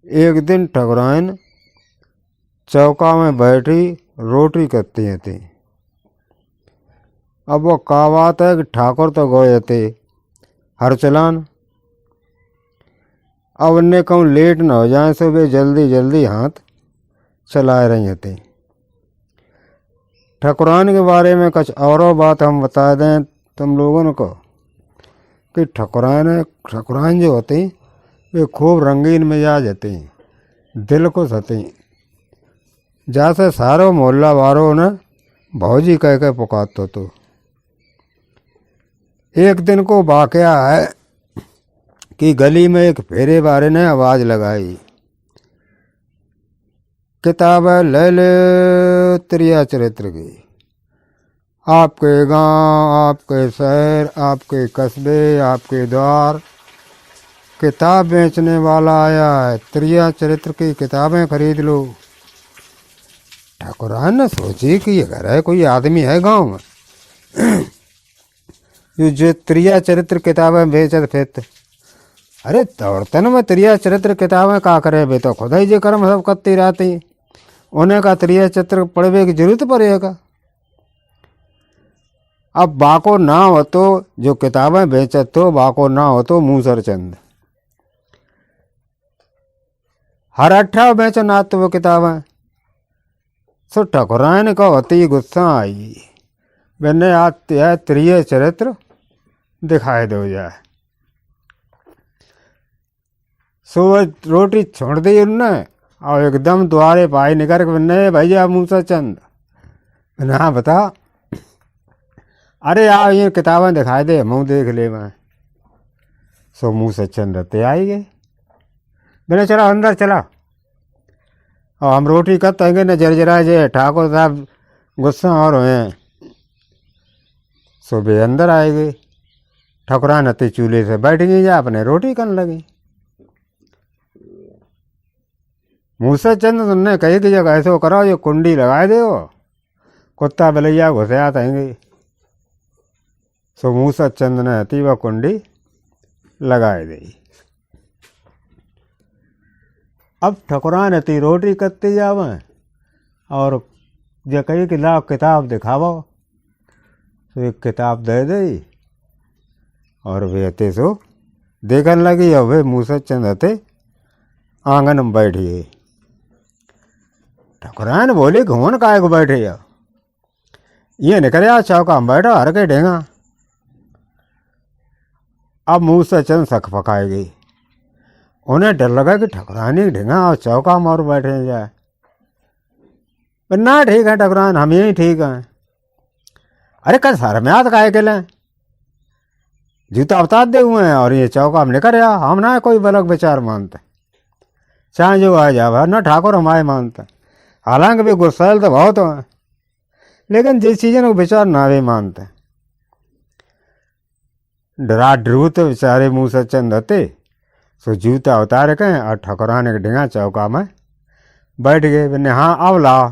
एक दिन ठकुराइन चौका में बैठी रोटी करती थी। अब वो का बात है कि ठाकुर तो गए थे हर चलान। अब उन्हें कहूँ लेट न हो जाए सो वे जल्दी जल्दी हाथ चला रही थी। ठकुराइन के बारे में कुछ और बात हम बता दें तुम लोगों को कि ठकुराइन जो होती वे खूब रंगीन मिजाज होती, दिल खुश होती। जैसे सारो मोहल्ला वालों ने भौजी कह के पुकारतो तो। एक दिन को वाकया है कि गली में एक फेरे वाले ने आवाज लगाई, किताब ले ले त्रिया चरित्र की। आपके गांव, आपके शहर, आपके कस्बे, आपके द्वार किताब बेचने वाला आया है, त्रिया चरित्र की किताबें खरीद लो। ठाकुरान ने सोची कि ये घर है, कोई आदमी है गांव में जो त्रिया चरित्र किताबें बेचत फिरत। अरे दौड़तन में त्रिया चरित्र किताबें का करे, बे तो खुदा ही जे कर्म सब करती रहती, उन्हें का त्रिया चरित्र पढ़वे की जरूरत पड़ेगा। अब बाको ना हो तो जो किताबें बेचत तो बाको ना हो तो मूसर चंद हर अट्ठा बेचन आत वो किताबें। सो ठकुराइन को अति गुस्सा आई, मैंने आती है त्रिय चरित्र दिखाई दो जाए। सो रोटी छोड़ दी उनने और एकदम द्वारे पाई निकर के भैया मूसा चंद ना बता। अरे आओ ये किताबें दिखाई दे, मुँह देख ले मैं। सो मूसा चंद ते आई गए, मैंने चला अंदर चला और हम रोटी कब तंगे न जरजरा जे ठाकुर साहब गुस्सा और हुए। सो वे अंदर आए गए, ठकुरान अति चूल्हे से बैठ गई जा अपने रोटी करने लगी। मूसा चंद तुमने कही कि जब ऐसो करो ये कुंडी लगाए दे, कुत्ता बिलैया घुसे आते। सो मूसा चंद ने अति वह कुंडी लगाए दी। अब ठकुरान अति रोटी करते जावे और जो कही कि लाओ किताब दिखावो, तो एक किताब दे दी और वे अते सो देखने लगी। और वे मूसा चंद अते आंगन में बैठी है। ठकुरान बोले घूमन काय को बैठे हो, ये निकल चौका में बैठो हर के ढेंगा। अब मूसा चंद सख पकाई गई, उन्हें डर लगा कि ठकुरानी ढेंगा और चौका में और बैठे जाए। ना ठीक है ठकुरान, हम यही ठीक हैं। अरे कल सर में याद काहे के लें, जूता अवतार दे हुए हैं और ये चौका में निकल आ। हम ना कोई बलक विचार मानते, चाहे जो आ जाए न ठाकुर हमारे मानते। हालांकि भी गुस्सैल तो बहुत है, लेकिन जिस चीज़ को विचार ना भी मानते। डरा डरूत बेचारे मूसा चंद होते, सो जूता उतार के और ठकुरान के ढिंगा चौका में बैठ गए। मैंने हाँ अब लाओ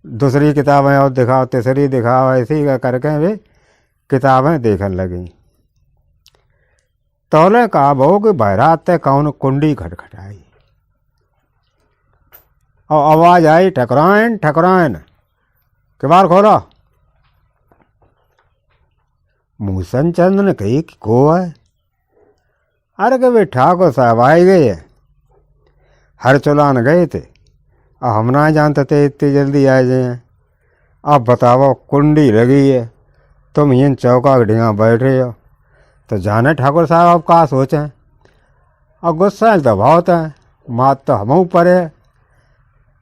दूसरी किताबें और दिखाओ, तीसरी दिखाओ, ऐसे ही करके वे किताबें देखने लगी। तौले कहा बहू कि बहरात कौन कुंडी खटखटाई और आवाज आई, ठकुराइन ठकुराइन किबार खोलो। मूसन चंद ने कही कि को है। अरे के वे ठाकुर साहब आए गए है, हर चुलान गए थे और हम ना जानते थे इतनी जल्दी आ जाए। अब बताओ कुंडी लगी है, तुम इन चौका के ढिंगा बैठे हो, तो जाने ठाकुर साहब अब का सोचें। और गुस्सा तो बहुत है, मात तो हम पर है,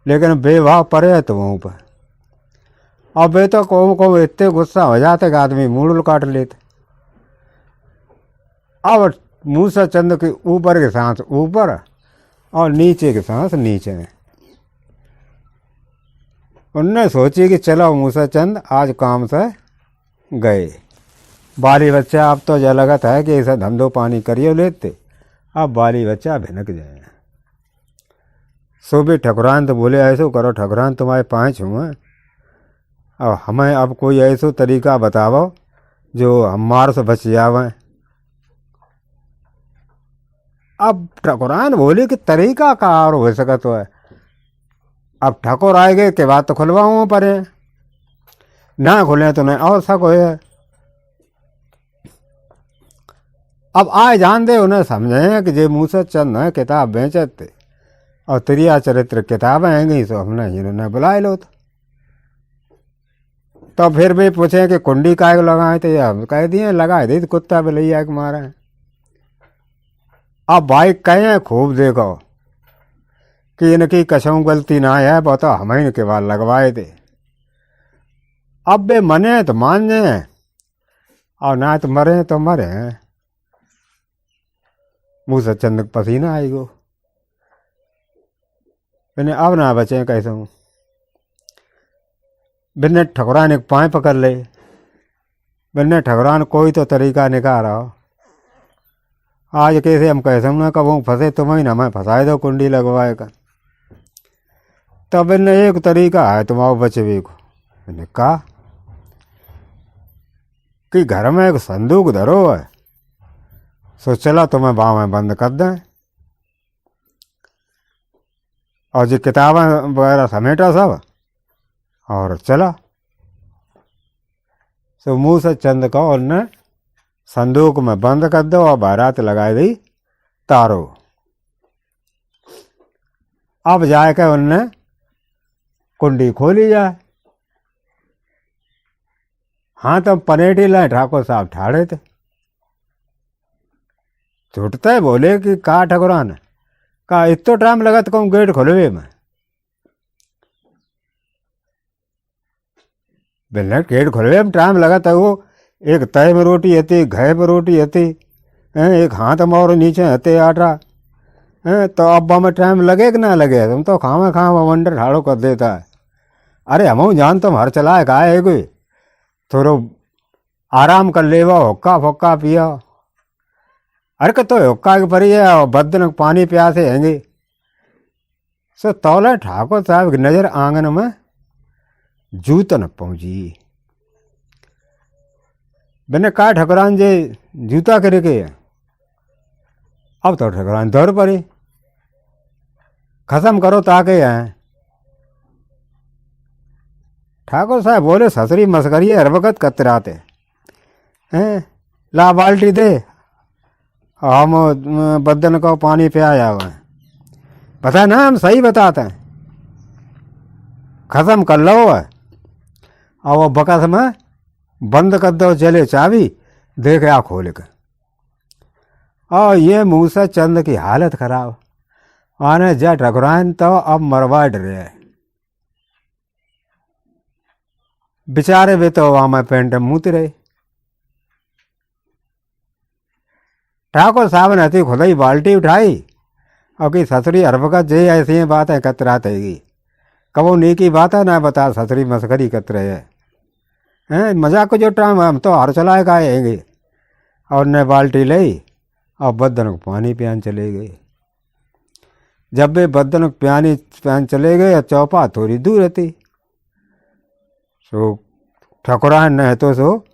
लेकिन बेभाव परे है तो वहाँ पर। अब वे तो को इतने गुस्सा हो जाते कि आदमी मूड काट लेते। अब मूसा चंद के ऊपर की सांस ऊपर और नीचे की सांस नीचे। उनने सोची कि चलो मूसा चंद आज काम से गए, बाली बच्चा अब तो जो लगत है कि ऐसा धंधो पानी करियो लेते, अब बाली बच्चा भिनक जाए। सो भी ठकुरान तो बोले ऐसो करो ठकुरान तुम्हारे पाँच हुए, अब हमें अब कोई ऐसो तरीका बताओ जो हमारे से बच जावे। अब ठकुरान बोले कि तरीका का और हो सकत है। अब ठाकुर आए गए के बाद तो खुलवाऊँ पर ना खुले तो नहीं और सक हो। अब आए जान दे उन्हें समझे कि जे मूसा चंद है किताब बेचते और त्रिया चरित्र किताबें हैं गई, सो हमने इन्होंने बुलाए लो। तो फिर भी पूछे कि कुंडी काय को लगाए, तो हम कह दिए लगाए दी, तो कुत्ता भी ले के मारे। अब भाई कहे खूब देखो कि इनकी कसम गलती ना है, बताओ हम ही के बाद लगवाए थे। अब बे मने तो मान जाए और ना तो मरे तो मरे। मूसा चंद पसीना आएगो, मैंने अब ना बचे कैसे हूँ। बिन्ने ठकुरान एक पाए पकड़ ले, बिन्ने ठकुरान कोई तो तरीका निकाल रहा हो। आज कैसे हम कैसे ना कबू फंसे, तुम ही ना मैं फंसाए दो कुंडी लगवाए कर। तब इन्हें एक तरीका है तुम आओ बचवे को। मैंने कहा कि घर में एक संदूक धरो है, सो चला तुम्हें बाँह में बंद कर दें और जो किताबें वगैरह समेटा सब और चला। सो मूसा चंद को उनने संदूक में बंद कर दो और बारात लगाई दी तारो। अब जाके उनने कुंडी खोली जाए। हाँ तो पनेटी लाए ठाकुर साहब ठाड़े थे। छूटते बोले कि का ठकुरान का इतो टाइम लगा तो कहूँ गेट खोलवे में। बिल्कुल गेट खोलवे में टाइम लगा था। वो एक तय में रोटी हती, घे में रोटी हती, एक हाथ में और नीचे हते आटा। तो अब में टाइम लगे कि ना लगे, तुम तो खावा खावा वंडर ठाड़ो कर देता है। अरे हम जान तुम हर चलाए का है कोई थोड़ो आराम कर लेवा, हुक्का फुक्का पिया। अरे तो हुक्का के परी है और बदन पानी प्यासे हैंगे। सो तौले ठाकुर साहब की नजर आंगन में जूतन पहुंची। मैंने कहा ठकुरान जे जूता करे के। अब तो ठकुरान दौड़ पड़े, खत्म करो ताके हैं। ठाकुर साहब बोले ससरी मस्करी हर वक्त कतराते हैं, ला बाल्टी दे हम बदन को पानी पिया हुआ है। पता ना हम सही बताते हैं, खत्म कर लो है। और वो बकस में बंद कर दो, चले चाबी देखे आ खोल के। और ये मूसा चंद की हालत खराब। आने जा ठकुरान तो अब मरवा डरे बेचारे, वे तो वहां में पेंट मुँत रहे। ठाकुर साहब ने हती खुद ही बाल्टी उठाई और कि ससुरी हर वक्त जे ऐसी बातें कतरातेगी। कबो नीकी बात है ना बता, ससुरी मस्करी कतरे है मजाक जो टाइम हम तो हर चलाए का आएंगे। और ने बाल्टी ली और बदन को पानी पियान चले गए। जब वे बदन को पियान चले गए, चौपा थोड़ी दूर रहती। सो ठकुरान ने तो सो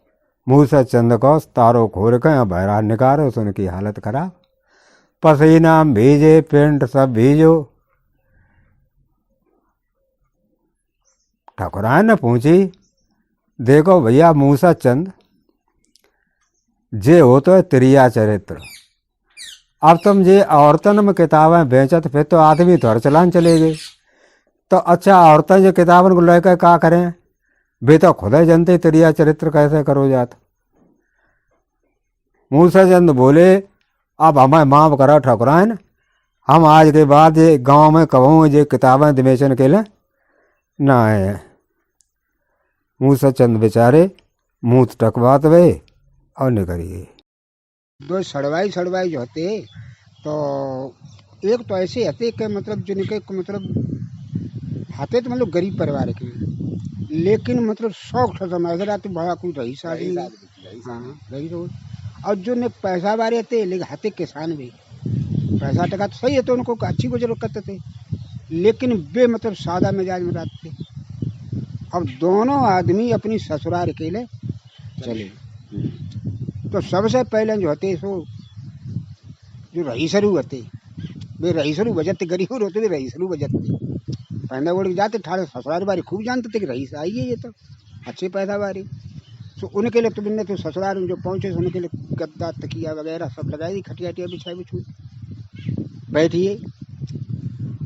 मूसा चंद को तारो खोल के बहरा निकालो, सो उनकी हालत खराब। पसीना भीजे, पेंट सब भीजो। ठकुरान ने पूछी, देखो भैया मूसा चंद जे हो तो है त्रिया चरित्र। अब तुम जे औरतन में किताबें बेचत, फिर तो आदमी तो हर चलान चले गए। तो अच्छा औरतें जो किताबन को लेकर क्या करें, वे तो खुद ही जनते त्रिया चरित्र कैसे करो जात। मूसा चंद बोले, अब हमें माफ करो ठकुरान, हम आज के बाद ये गांव में कहूँ ये किताबें बेचन के लिए ना आए। मूसा चंद बेचारे मुँह टकवात वे और निकलिए। दो सड़वाई जो होते, तो एक तो ऐसे होते कि मतलब जिनके मतलब हाथे तो मतलब गरीब परिवार के, लेकिन मतलब शौक था समाज तो बड़ा कुछ रही शादी। हाँ रही तो। और जो ने पैसा वाले थे, लेकिन हाथे किसान भी पैसा टका तो सही है, तो उनको अच्छी गुजर करते थे, लेकिन वे मतलब सादा मिजाज में रहते थे। अब दोनों आदमी अपनी ससुराल अकेले चले। तो सबसे पहले जो होते सो जो रईसरू होते वे रईसरू बजते गरीब होते वे रईसरू बजते पैदा उड़ जाते ठाड़े ससुराल बारी खूब जानते थे कि रईस आई है ये तो अच्छी पैदावारी। तो उनके लिए तो बिन्ने तो ससुराल में जो पहुंचे तो उनके लिए गद्दा तकिया वगैरह सब लगाई दी, खटिया वटिया बिछाई बिछू बैठिए।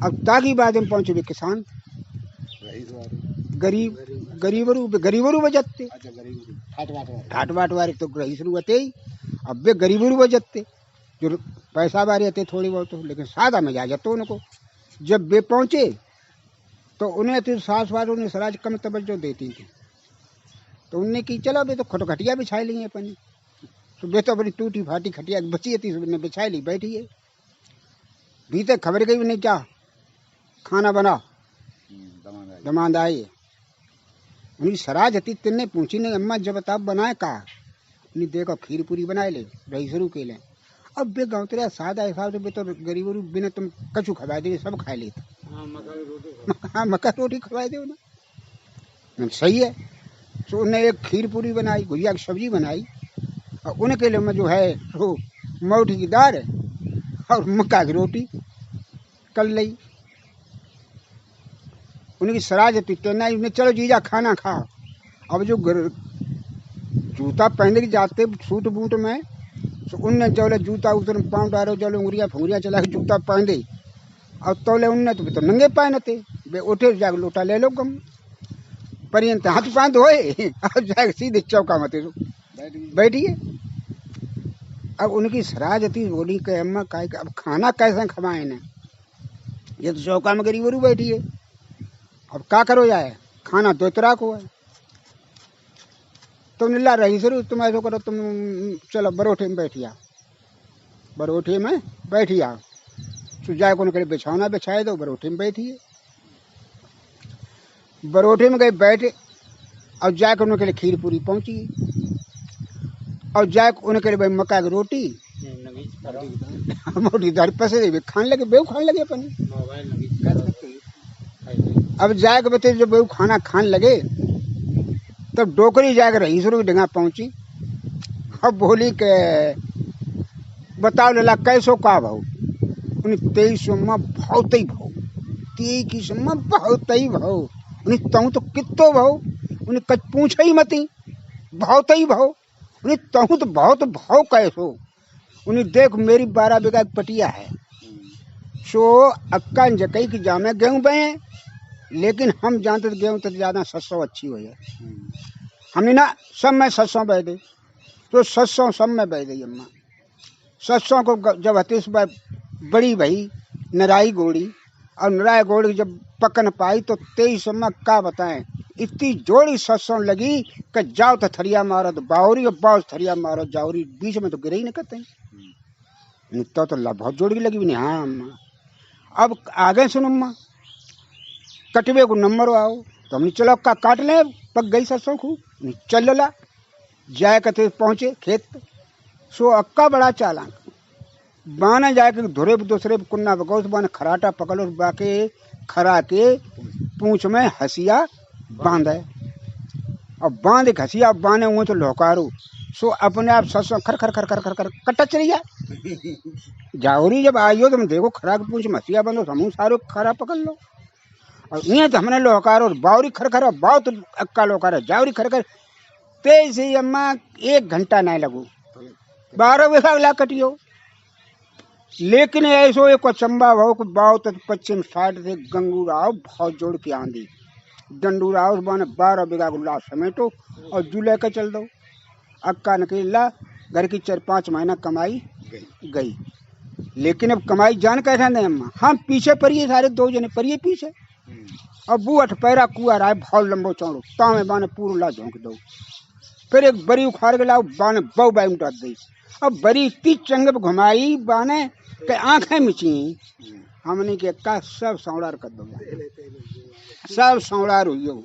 अब ताकि बाद में पहुंचे वे किसान गरीब गरीबरू बजते ठाट बाट वाले तो रईसरू होते ही। अब वे गरीबरू बजते जो पैसा वाले आते थोड़ी बहुत, लेकिन सादा मिजाज तो उनको। जब वे पहुंचे तो उन्हें तो सास वालों ने सराज कम तवज्जो देती थी, तो उनने की चलो वे तो खटिया बिछा ली अपनी। तो वे तो अपनी टूटी फाटी खटिया बची थी उन्होंने बिछा ली, बैठिए। भीतर खबर गई उन्हें क्या खाना बना दमाद आए। उन्हें सराज हती तिन्ने पूछी नहीं अम्मा जब आप बनाए कहा, उन्हें देखो खीर पूरी बनाए ले रईसरू के ले। अब वे गाँव तेरा सादा हिसाब से वे तो गरीबरू बिना तुम कछु खवा दे सब खा लेते। हाँ मक्का रोटी खवाए दे उन्हें, सही है। तो उन्हें एक खीर पूरी बनाई, गुजिया की सब्जी बनाई, और उनके लिए मैं जो है वो मौठी की दाल और मक्का की रोटी कर ली। उनकी सराज टिकटना उन्हें चलो जीजा खाना खाओ। अब जो जूता पहनने के जाते सूट बूट में, तो उनने जो जूता उतर पाँव डालो जो उंगलियाँ फुंगरियाँ चला के जूता पहन दे, और तोले उनने तो नंगे पहनते वे उठे जाके लोटा ले लो कम पर्यंत हाथ पाँव धोए और जाके सीधे चौका मत बैठिए। अब उनकी सराज थी बोली कि अम्मा का अब खाना कैसे खवाए ना, ये तो चौका में गरीबरू बैठी है, अब क्या करो जाए खाना दोतरा को है। तुम ला रही सर तुम ऐसा करो तुम चलो बरोठे में बैठिया, बरोठे में बैठिया। तो जाए को उनके बिछौना बिछाए दो, बरोठे में बैठिए। बरोठे में गए बैठे और जाकर उनके लिए खीर पूरी पहुंची, और जाकर उनके लिए मक्का की रोटी मोटी दाढ़ी पसे खाने लगे, बेव खाने लगे अपनी। अब जाकर बते जब बेव खाना खाने लगे तब डोकरी जाकर रईसरू की डंगा पहुंची। अब बोली के बताओ लला कैसो का भाव, उन्हें 2300 में बहुत ही भाव, 23 में बहुत ही भाव, उन्हें तहु तो कितो भाव, उन्हें कच पूछ ही मती बहुत ही भाव, उन्हें तहु तो बहुत भाव कैसो। उन्हें देख मेरी 12 बीघा की पटिया है, सो अक्का जकई की जामे गेहूँ बहे, लेकिन हम जानते गेहूँ तो ज़्यादा 700 अच्छी हो जाए। हमने ना सब में 700 बह दे, तो 700 सब में बह गई अम्मा। 700 को जब हतीस बड़ी भई नराई गोड़ी, और नराई गोड़ी जब पकन पाई तो 23 में का बताएं इतनी जोड़ी 700 लगी कि जाओ तो थरिया मारो तो बावरी और बाउस थरिया मारो जावरी, बीच में तो गिरे ही नहीं करते तो बहुत जोड़ी लगी भी नहीं। हाँ अम्मा अब आगे सुनो अम्मा, कटवे को नंबर आओ, तो हमने चलो का काट ले पक गई 700 खूब चल ला जाए कते पहुँचे खेत। सो अक्का बड़ा चालाक बाना जाके धुरे दूसरे कुन्ना बगौस बाने खराटा पकड़ो बाके खरा के पूंछ में हसिया बांधे, और बांध के हसिया बांधे हुए तो लौकारो। सो अपने आप 700 खर खर खर खर खर खर कट्टा चली जाए। जावरी जब आइयो तुम देखो खरा के पूंछ में हसिया बांधो, समूह सारो खरा पकड़ लो, और ये तो हमने लौकारो बावरी खर खर बहुत अक्का लौकारो जावरी खर खर तेज ही अम्मा 1 घंटा नहीं लगू 12 बीघा ला कटियो। लेकिन ऐसो एक चंबा भाव को बहुत पश्चिम साइड से गंगूराव बहुत जोड़ के आंधी डंडूराव बने 12 बीघा गुल्ला समेटो और जुले के चल दो। अक्का निकला घर की 4-5 महीना कमाई गई, लेकिन अब कमाई जान कैसा नहीं अम्मा, हम पीछे पड़िए सारे 2 जने पड़िए पीछे, और बू 8 पैरा कुआ रहा है बहुत लंबो चौड़ो तामे बाने पूरा ला झोंक दो, फिर एक बरी उखाड़ के लाओ बाने बहु बाई उठा दी। अब बरी इतनी चंगब घुमाई बाने के आंखें मिची, हमने के का सब सौड़ार कर दो, सब सौड़ार हुई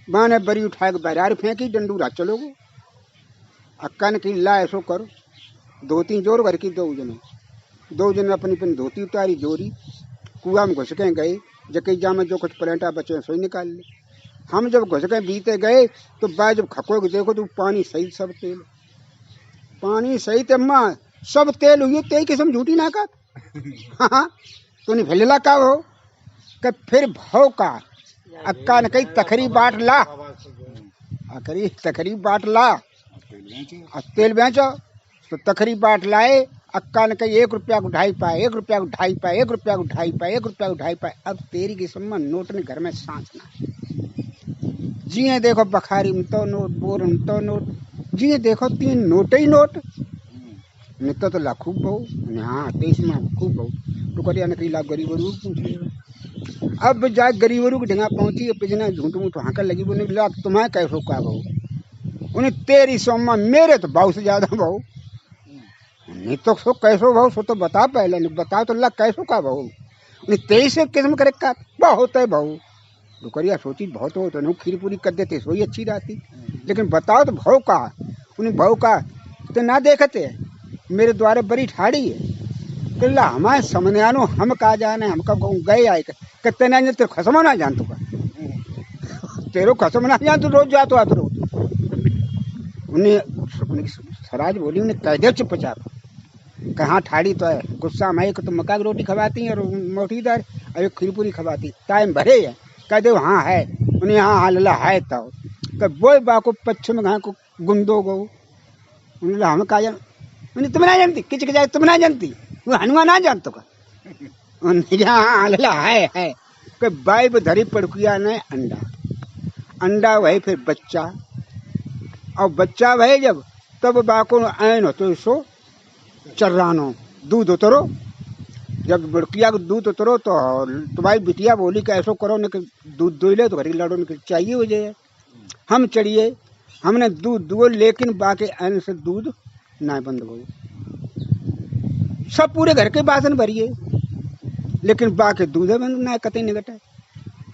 बाने बरी उठा के बरार फेंकी डंडूरा चलोगो। अक्का ने की ला ऐसो करो 2-3 जोर घर की 2 जने अपनी अपनी धोती उतारी जोरी कुआ में घुस के गए, जके जामे जो कुछ पलेंटा बचे सोई निकाल ले। हम जब घुस के बीते गए तो बाय जब खको देखो तो पानी सही, सब तेल पानी सही थे अम्मा सब तेल हुई तेई किस्म झूठी ना का हाँ तो नहीं भेलेला का हो कि फिर भाव का अक्का ने कही तखरी बाट ला अकरी तखरी बाट ला और तेल बेचो तो तखरी बाट लाए अक्का ने कही 1 रुपया को 2.5 पाए 1 रुपया को 2.5 पाए 1 रुपया को 2.5 पाए 1 रुपया को 2.5 पाए। अब तेरी किस्म में नोट ने घर में सांस ना जिए देखो बखारी में तो नोट बोर में तो नोट जिए देखो 3 नोट ही नोट नित्य तो ला खूब बहु हाँ 23 में खूब बहु तो करिया ने कही ला गरीब रू पूछ अब जाए गरीबरू की ढंगा पहुंची पिछने झूठ मूठ हाँकल लगी बोले ला तुम्हें कैसो का बहु उन्हें तेरी सोमा मेरे तो बहु से ज्यादा बहु नहीं तो सो कैसो भाव सो तो बता पहले नहीं बता तो लग कैसो का भाव नहीं 23 किस्म करे का बहुत है भाव दुकरिया सोची बहुत हो तो नहीं खीर पूरी कर देते सोई अच्छी रहती लेकिन बताओ तो भाव का उन्हें भाव का तो ना देखते मेरे द्वारे बड़ी ठाड़ी है किला हमारे सामने आनो हम कहा जाने हम कब गए आए कहते ना तेरे खसमा ना जान तो तेरो खसम ना जान तो रोज जातो आते रोज उन्हें सराज बोली उन्हें कह दे चुपचाप कहाँ ठाड़ी तो है गुस्सा में तो मक्का की रोटी खवाती है और मोटीदार और एक खीरपूरी खवाती टाइम भरे है कह दे हाँ है उन्हें हाँ हाँ लला है तो वो बाको पश्चिम घा को गुंदो गो उन्हें हम कहा जान उन्हें तुम ना जानती किच जाए तुम ना जानती वो हनुमान ना जानतो का उन्हें हाँ लला है कि बाइब धरी पड़कुया ने अंडा वही फिर बच्चा और बच्चा वही जब तब बाको ऐन हो तो सो चर्रानो दूध उतरो जब बड़किया को दूध उतरो तो तुम्हारी बिटिया बोली कि ऐसो करो न दूध दो ले तो घरी लड़ो न चाहिए हो जाए हम चढ़िए हमने दूध दुओ लेकिन बाकी ऐन से दूध ना बंद हो सब पूरे घर के बासन भरिए लेकिन बाकी दूध बंद ना कतई नहीं घटे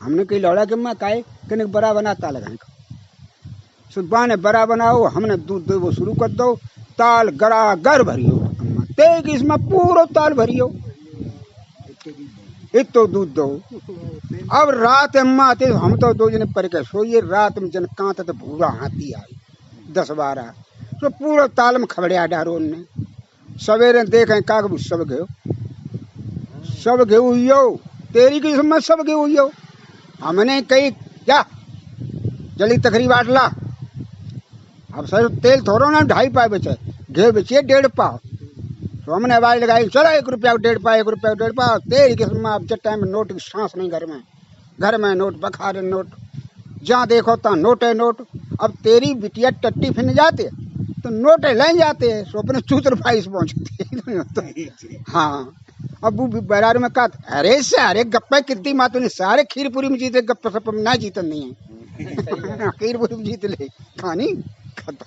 हमने कही लौड़ा के मैं काहे कि बड़ा बनाता लगाए सुबह ने बड़ा बनाओ हमने दूध दो वो शुरू कर दो ताल गड़ा गर भरियो तेग इसमें पूरा ताल भरियो इतो दूध दो अब रात अम्मा आते हम तो 2 जने पर के सोइए रात में जन कांत तो भूरा हाथी आई 10-12 तो पूरा ताल में खबड़िया डारो ने सवेरे देखें काग सब गए यो तेरी की इसमें सब गए यो हमने कही क्या जल्दी तकरी बाट ला अब सर तेल थोड़ा ना 2.5 पाए बचे घे बेचिए 1.5 पाव तो हमने आवाज लगाई चलो 1 रुपया को 1.5 पाव 1 रुपया को 1.5 पाव तेरी किस्म अब जब टाइम नोट की सांस नहीं घर में नोट बखारे नोट जहाँ देखो तहाँ नोट है नोट अब तेरी बिटिया टट्टी फिन जाते तो नोट ले जाते हैं सो अपने 2 रुपये पहुँचते हाँ अब वो बाजार में कहा अरे सारे गप्पे कितनी मातों ने सारे खीरपुरी में जीते गप्पे सप ना जीतन नहीं है खीरपुरी में जीत ले कहानी खत्म।